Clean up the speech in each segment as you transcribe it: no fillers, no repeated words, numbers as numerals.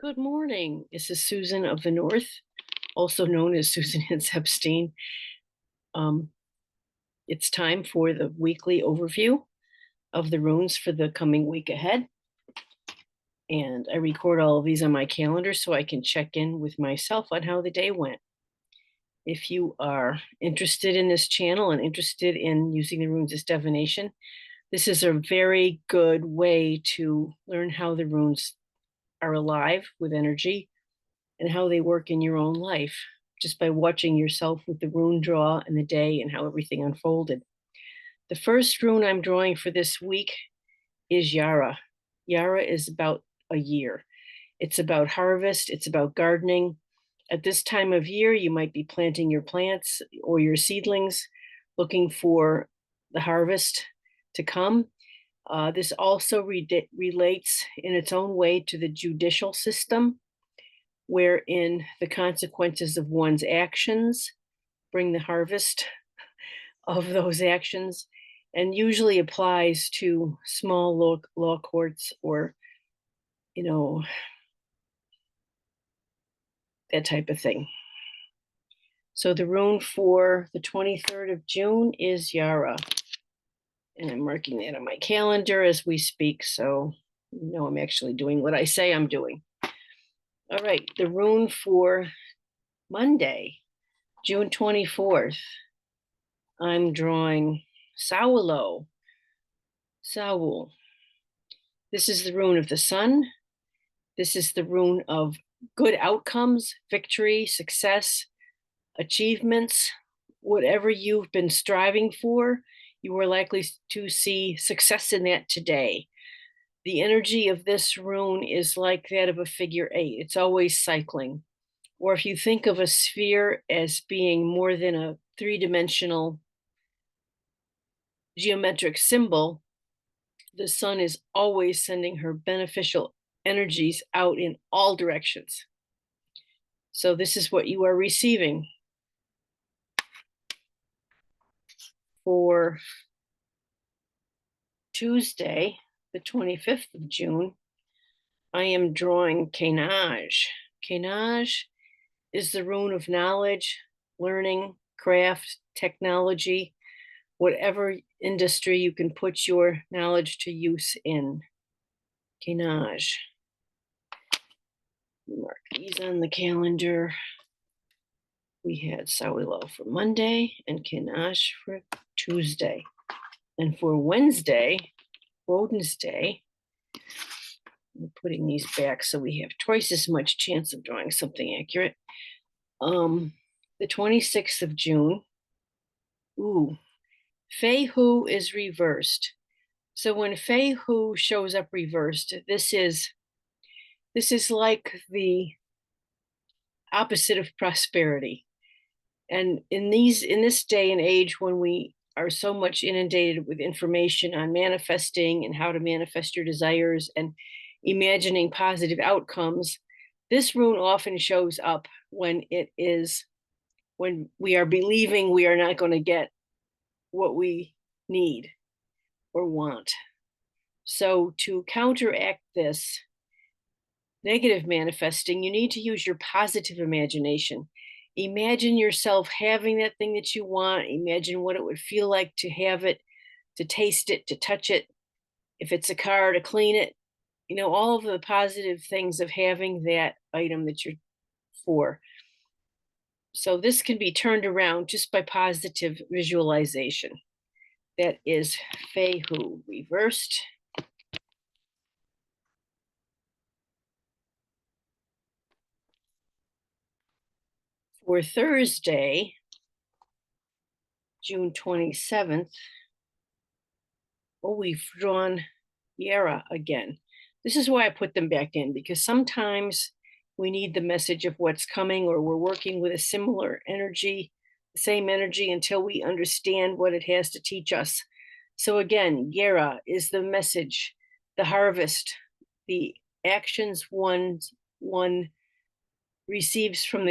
Good morning. This is Susan of the North, also known as Susan Hintz-Epstein. Um, it's time for the weekly overview of the runes for the coming week ahead. And I record all of these on my calendar so I can check in with myself on how the day went. If you are interested in this channel and interested in using the runes as divination, this is a very good way to learn how the runes are alive with energy and how they work in your own life just by watching yourself with the rune draw and the day and how everything unfolded. The first rune I'm drawing for this week is Yara. Yara is about a year. It's about harvest, it's about gardening. At this time of year, you might be planting your plants or your seedlings, looking for the harvest to come. This also relates in its own way to the judicial system, wherein the consequences of one's actions bring the harvest of those actions, and usually applies to small law courts or, that type of thing. So the rune for the 23rd of June is Yara. And I'm marking that on my calendar as we speak, so I'm actually doing what I say I'm doing. All right, the rune for Monday, June 24th. I'm drawing Sawulo. Sawul. This is the rune of the sun. This is the rune of good outcomes, victory, success, achievements. Whatever you've been striving for, you are likely to see success in that today. The energy of this rune is like that of a figure 8. It's always cycling. Or if you think of a sphere as being more than a three-dimensional geometric symbol, the sun is always sending her beneficial energies out in all directions. So this is what you are receiving. For Tuesday, the 25th of June, I am drawing Kenaj. Kenaj is the rune of knowledge, learning, craft, technology, whatever industry you can put your knowledge to use in. Kenaj. Mark these on the calendar. We had Sawilo for Monday and Kenaj for Tuesday. And for Wednesday, Woden's Day, I'm putting these back so we have twice as much chance of drawing something accurate. The 26th of June. Ooh, Fei Hu is reversed. So when Fei Hu shows up reversed, this is like the opposite of prosperity. And in this day and age, when we are so much inundated with information on manifesting and how to manifest your desires and imagining positive outcomes, this rune often shows up when we are believing we are not going to get what we need or want. So to counteract this negative manifesting, you need to use your positive imagination. Imagine yourself having that thing that you want. Imagine what it would feel like to have it, to taste it, to touch it. If it's a car, to clean it. All of the positive things of having that item that you're for. So this can be turned around just by positive visualization. That is Fei Hu reversed. For Thursday, June 27th, we've drawn Yara again. This is why I put them back in, because sometimes we need the message of what's coming, or we're working with a similar energy, the same energy, until we understand what it has to teach us. So again, Yara is the message, the harvest, the actions one receives from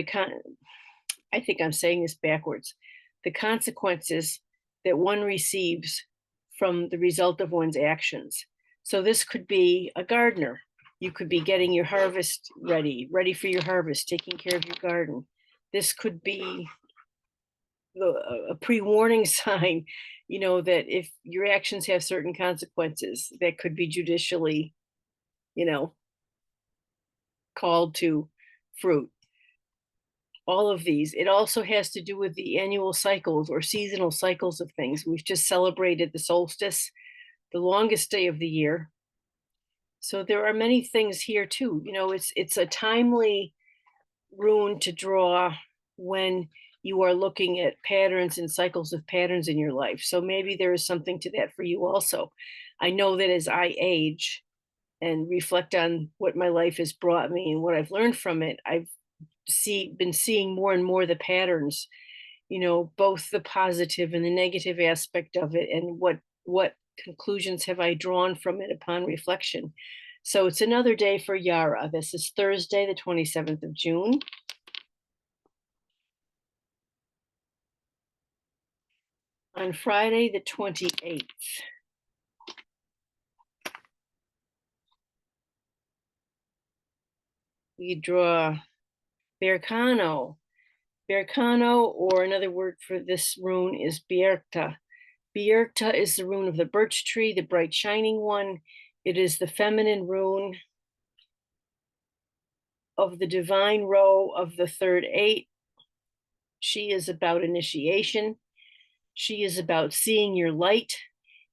I think I'm saying this backwards, the consequences that one receives from the result of one's actions. So this could be a gardener. You could be getting your harvest ready for your harvest, taking care of your garden. This could be a pre-warning sign, that if your actions have certain consequences, that could be judicially, you know, called to fruit. All of these. It also has to do with the annual cycles or seasonal cycles of things. We've just celebrated the solstice, the longest day of the year. So there are many things here too. It's a timely rune to draw when you are looking at patterns and cycles of patterns in your life. So maybe there is something to that for you also. I know that as I age and reflect on what my life has brought me and what I've learned from it, I've been seeing more and more the patterns, both the positive and the negative aspect of it, and what conclusions have I drawn from it upon reflection. So it's another day for Yara. This is Thursday, the 27th of June. On Friday, the 28th, we draw Berkano. Berkano, or another word for this rune, is Bierta. Bierta is the rune of the birch tree, the bright shining one. It is the feminine rune of the divine row of the third eight. She is about initiation. She is about seeing your light.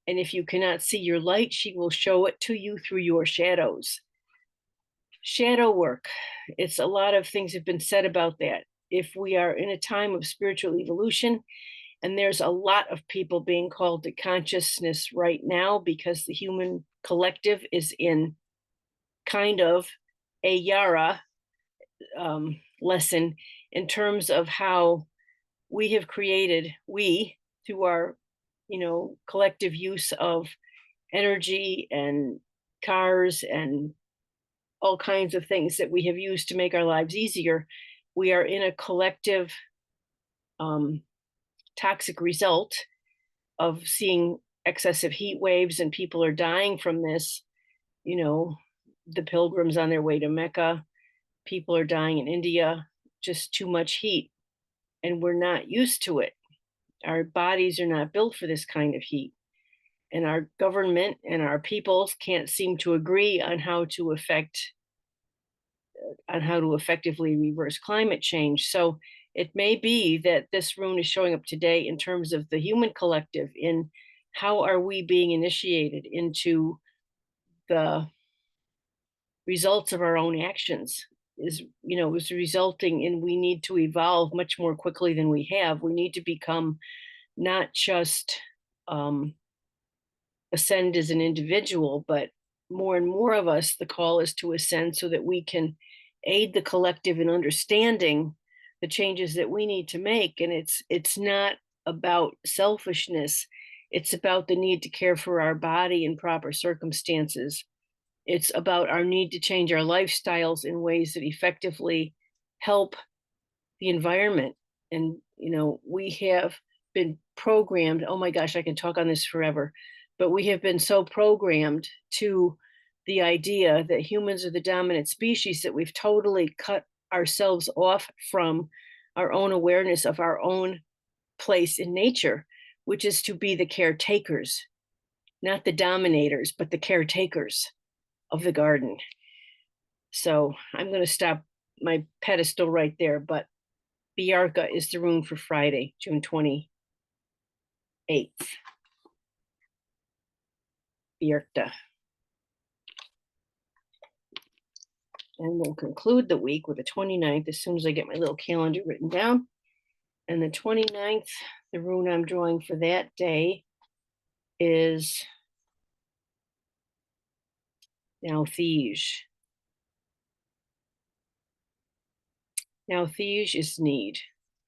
And if you cannot see your light, she will show it to you through your shadows. Shadow work. It's a lot of things have been said about that. If we are in a time of spiritual evolution, and there's a lot of people being called to consciousness right now because the human collective is in kind of a Yara lesson in terms of how we have created, through our, collective use of energy and cars and all kinds of things that we have used to make our lives easier. We are in a collective toxic result of seeing excessive heat waves, and people are dying from this. The pilgrims on their way to Mecca, people are dying in India, just too much heat. And we're not used to it. Our bodies are not built for this kind of heat. And our government and our peoples can't seem to agree on how to effectively reverse climate change. So it may be that this rune is showing up today in terms of the human collective, in how are we being initiated into the results of our own actions, is resulting in, we need to evolve much more quickly than we have. We need to become not just ascend as an individual, but more and more of us, the call is to ascend so that we can aid the collective in understanding the changes that we need to make. And it's not about selfishness. It's about the need to care for our body in proper circumstances. It's about our need to change our lifestyles in ways that effectively help the environment. And, we have been programmed. Oh my gosh, I can talk on this forever. But we have been so programmed to the idea that humans are the dominant species that we've totally cut ourselves off from our own awareness of our own place in nature, which is to be the caretakers, not the dominators, but the caretakers of the garden. So I'm going to stop my pedestal right there, but Biarca is the rune for Friday, June 28th. Biarca. And we'll conclude the week with the 29th as soon as I get my little calendar written down. And the 29th, the rune I'm drawing for that day is Nauthiege. Nauthiege is need,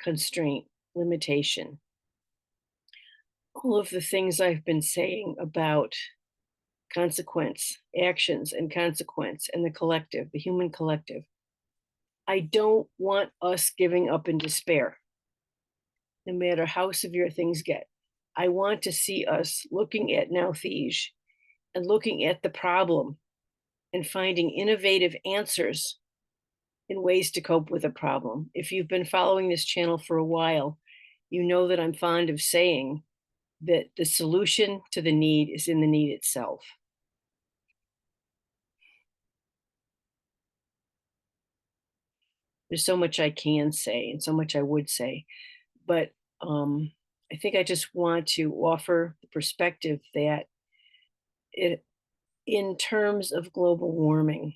constraint, limitation. All of the things I've been saying about consequence, actions and consequence, and the collective, the human collective. I don't want us giving up in despair, no matter how severe things get. I want to see us looking at Nauthiege and looking at the problem and finding innovative answers in ways to cope with a problem. If you've been following this channel for a while, you know that I'm fond of saying that the solution to the need is in the need itself. There's so much I can say and so much I would say, but I think I just want to offer the perspective that it, in terms of global warming,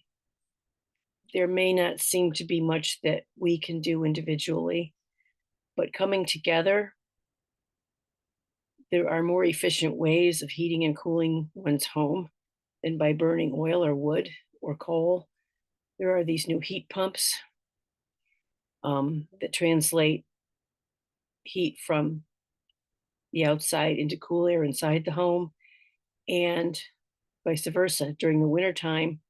there may not seem to be much that we can do individually, but coming together, there are more efficient ways of heating and cooling one's home than by burning oil or wood or coal. There are these new heat pumps that translate heat from the outside into cool air inside the home, and vice versa. During the wintertime,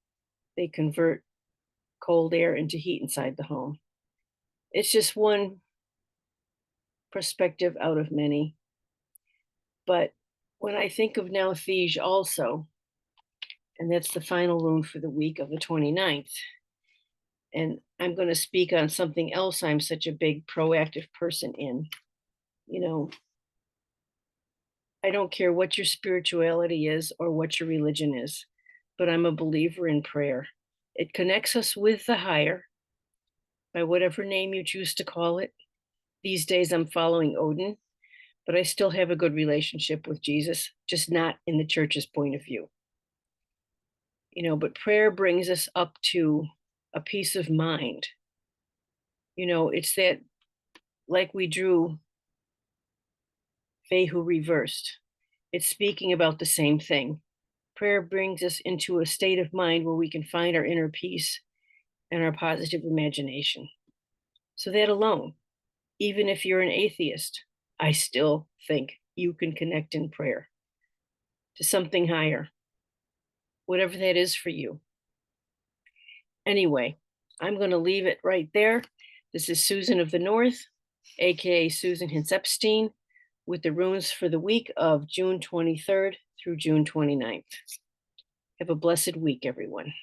they convert cold air into heat inside the home. It's just one perspective out of many. But when I think of now Thij also, and that's the final rune for the week of the 29th, and I'm going to speak on something else I'm such a big proactive person in. You know, I don't care what your spirituality is or what your religion is, but I'm a believer in prayer. It connects us with the higher by whatever name you choose to call it. These days I'm following Odin, but I still have a good relationship with Jesus, just not in the church's point of view. But prayer brings us up to a peace of mind. It's that, like we drew Fehu reversed, it's speaking about the same thing. Prayer brings us into a state of mind where we can find our inner peace and our positive imagination. So that alone, even if you're an atheist, I still think you can connect in prayer to something higher, whatever that is for you. Anyway, I'm going to leave it right there. This is Susan of the North, aka Susan Hintz-Epstein, with the runes for the week of June 23rd through June 29th. Have a blessed week, everyone.